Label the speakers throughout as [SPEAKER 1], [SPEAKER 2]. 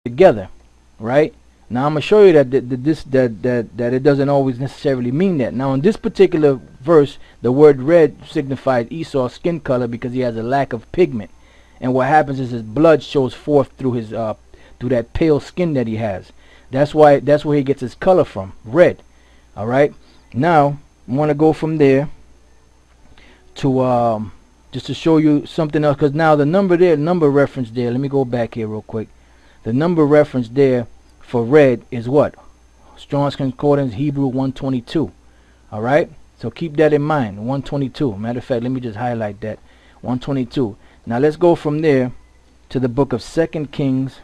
[SPEAKER 1] together, right? Now I'm gonna show you that it doesn't always necessarily mean that. Now in this particular verse, the word red signifies Esau's skin color because he has a lack of pigment, and what happens is his blood shows forth through his through that pale skin that he has. That's where he gets his color from, red. All right. Now I want to go from there to just to show you something else, because now the number reference there. Let me go back here real quick. The number reference there for red is what? Strong's Concordance, Hebrew 122. All right. So keep that in mind. 122. Matter of fact, let me just highlight that. 122. Now let's go from there to the book of 2 Kings.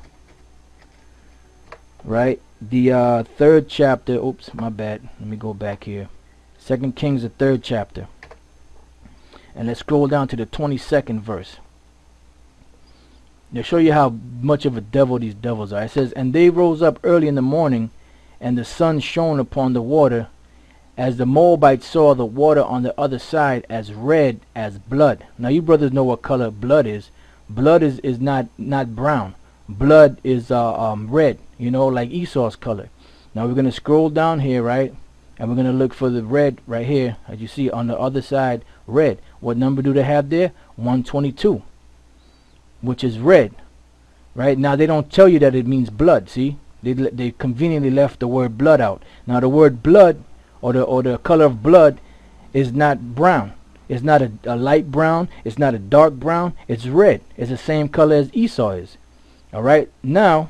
[SPEAKER 1] Right, the third chapter. Oops, my bad. Let me go back here. 2 Kings, the third chapter, and let's scroll down to the 22nd verse. They'll show you how much of a devil these devils are. It says, "And they rose up early in the morning, and the sun shone upon the water, as the Moabites saw the water on the other side as red as blood." Now you brothers know what color blood is. Blood is not brown. Blood is red, you know, like Esau's color. Now we're going to scroll down here, right, and we're going to look for the red right here, as you see on the other side, red. What number do they have there? 122, which is red. Right now they don't tell you that it means blood. See, they conveniently left the word blood out. Now the word blood, or the color of blood, is not brown. It's not a light brown. It's not a dark brown. It's red. It's the same color as Esau is. All right, now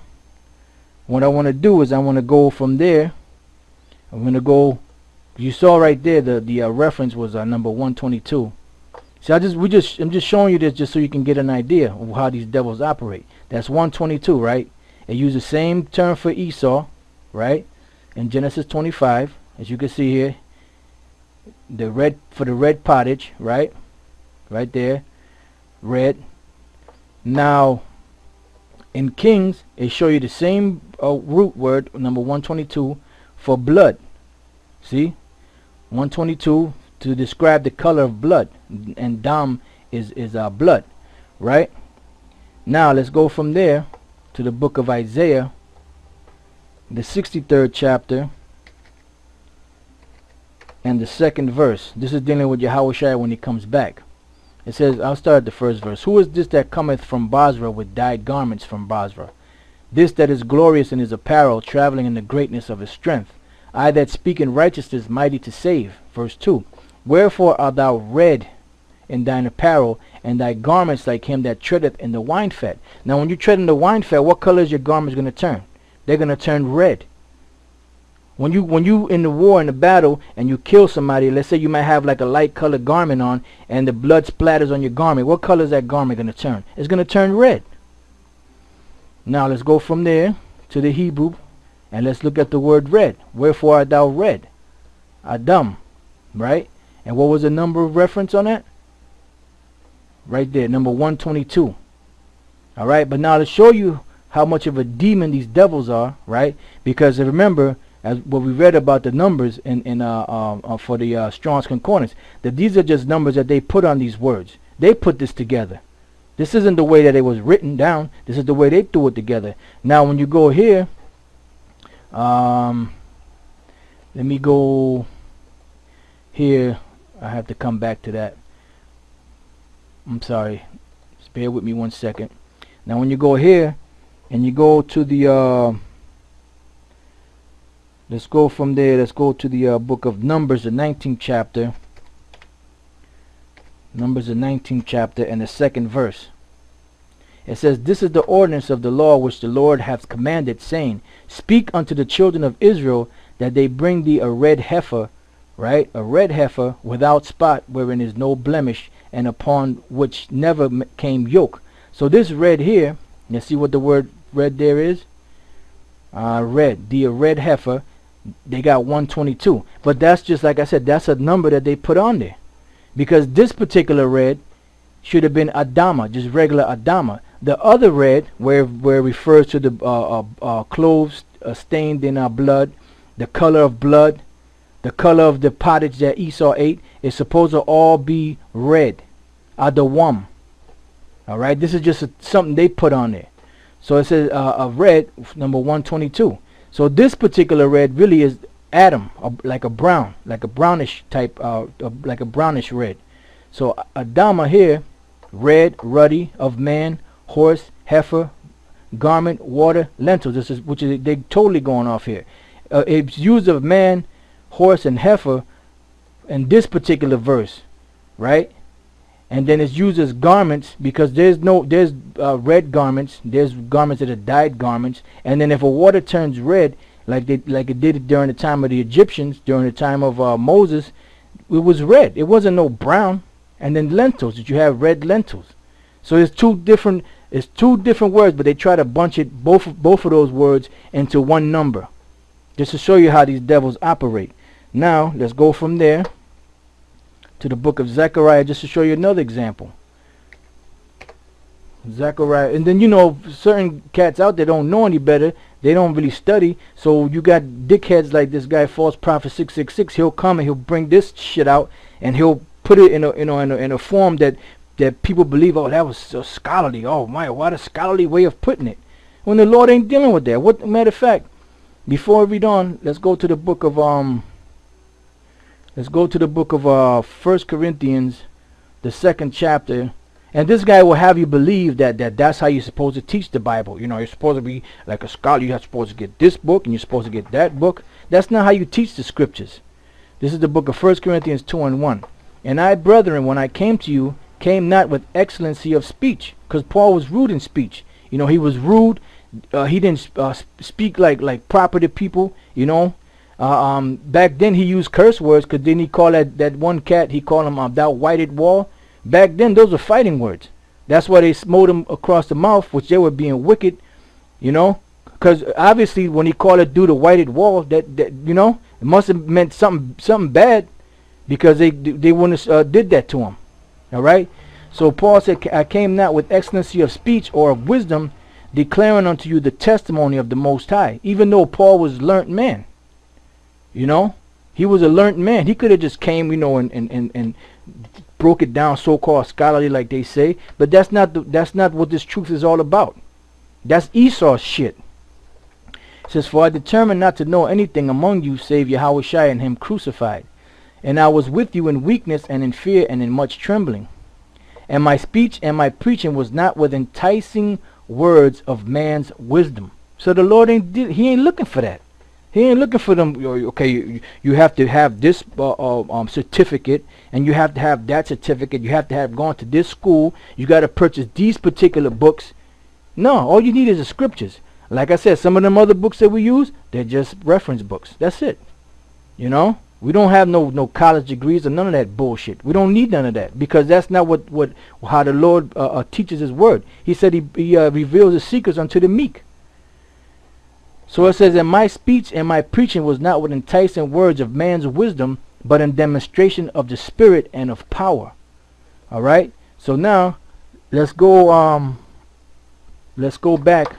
[SPEAKER 1] what I want to do is I want to go from there. I'm going to go, you saw right there the reference was number 122. See, I'm just showing you this just so you can get an idea of how these devils operate. That's 122, right? It used the same term for Esau, right? In Genesis 25, as you can see here, the red for the red pottage, right? Right there, red. Now in Kings, it show you the same root word, number 122, for blood. See, 122 to describe the color of blood, and dam is blood, right? Now let's go from there to the book of Isaiah, the 63rd chapter, and the 2nd verse. This is dealing with Yahushua when he comes back. It says, I'll start at the first verse. "Who is this that cometh from Basra with dyed garments from Basra? This that is glorious in his apparel, traveling in the greatness of his strength. I that speak in righteousness, mighty to save." Verse 2. "Wherefore art thou red in thine apparel, and thy garments like him that treadeth in the wine fat?" Now when you tread in the wine fat, what color is your garments going to turn? They're going to turn red. When you in the war, in the battle, and you kill somebody, let's say you might have like a light colored garment on, and the blood splatters on your garment. What color is that garment going to turn? It's going to turn red. Now let's go from there to the Hebrew, and let's look at the word red. "Wherefore art thou red?" Adam, right? And what was the number of reference on that? Right there, number 122. All right, but now to show you how much of a demon these devils are, right? Because remember, as what we read about the numbers for the Strong's Concordance, that these are just numbers that they put on these words. They put this together. This isn't the way that it was written down. This is the way they threw it together. Now when you go here, let me go here. I have to come back to that. I'm sorry. Just bear with me 1 second. Now when you go here and you go to the let's go from there. Let's go to the book of Numbers, the 19th chapter. Numbers, the 19th chapter, and the 2nd verse. It says, "This is the ordinance of the law which the Lord hath commanded, saying, Speak unto the children of Israel that they bring thee a red heifer," right? "A red heifer without spot, wherein is no blemish, and upon which never came yoke." So this red here, you see what the word red there is? Red, the red heifer. They got 122, but that's just like I said, that's a number that they put on there, because this particular red should have been Adama, just regular Adama. The other red, where it refers to the clothes stained in blood, the color of blood, the color of the pottage that Esau ate, is supposed to all be red, Adawam. All right, this is just something they put on there. So it says a red, number 122. So this particular red really is Adam, like a brown, like a brownish type, like a brownish red. So Adama here, red, ruddy, of man, horse, heifer, garment, water, lentils. This is they totally going off here. It's used of man, horse, and heifer in this particular verse, right? And then it's used as garments because there's red garments, there's garments that are dyed garments, and then if a water turns red, like it did during the time of the Egyptians, during the time of Moses, it was red. It wasn't no brown. And then lentils, that you have red lentils. So it's two different words, but they try to bunch it both of those words into one number, just to show you how these devils operate. Now let's go from there to the book of Zechariah, just to show you another example. Zechariah, and then you know certain cats out there don't know any better. They don't really study. So you got dickheads like this guy, false prophet 666. He'll come and he'll bring this shit out, and he'll put it in a form that people believe. Oh, that was so scholarly. Oh my, what a scholarly way of putting it. When the Lord ain't dealing with that. What matter of fact, before we read on, let's go to the book of 1 Corinthians, the 2nd chapter. And this guy will have you believe that's how you're supposed to teach the Bible. You know, you're supposed to be like a scholar. You're supposed to get this book and you're supposed to get that book. That's not how you teach the scriptures. This is the book of 1 Corinthians 2:1. And I, brethren, when I came to you, came not with excellency of speech, because Paul was rude in speech. You know, he was rude. He didn't speak like proper to people. You know, back then he used curse words, because then he called that one cat, he called him thou whited wall. Back then, those were fighting words. That's why they smote him across the mouth, which they were being wicked, you know. Because obviously, when he called it dude a whited wall, that you know, it must have meant something bad, because they wouldn't have did that to him. All right. So Paul said, I came not with excellency of speech or of wisdom, declaring unto you the testimony of the Most High. Even though Paul was a learned man, you know, he was a learned man. He could have just came, you know, and broke it down, so-called scholarly, like they say. But that's not what this truth is all about. That's Esau's shit. It says, for I determined not to know anything among you save Yahushua and him crucified. And I was with you in weakness and in fear and in much trembling. And my speech and my preaching was not with enticing words of man's wisdom. So the Lord ain't looking for that. He ain't looking for them. Okay, you have to have this certificate, and you have to have that certificate. You have to have gone to this school. You got to purchase these particular books. No, all you need is the scriptures. Like I said, some of them other books that we use, they're just reference books. That's it. You know, we don't have no college degrees or none of that bullshit. We don't need none of that, because that's not how the Lord teaches His word. He said He reveals His secrets unto the meek. So it says, and my speech and my preaching was not with enticing words of man's wisdom, but in demonstration of the Spirit and of power. All right. So now let's go back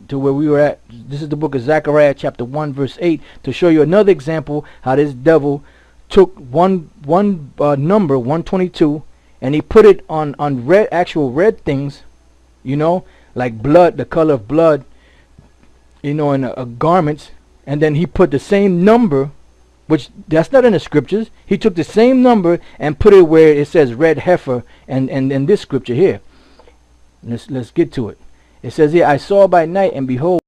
[SPEAKER 1] to where we were at. This is the book of Zechariah chapter 1 verse 8, to show you another example how this devil took one number 122, and he put it on actual red things, you know, like blood, the color of blood, you know, in garments, and then he put the same number, which that's not in the scriptures. He took the same number and put it where it says red heifer, and in this scripture here. Let's get to it. It says here, I saw by night, and behold,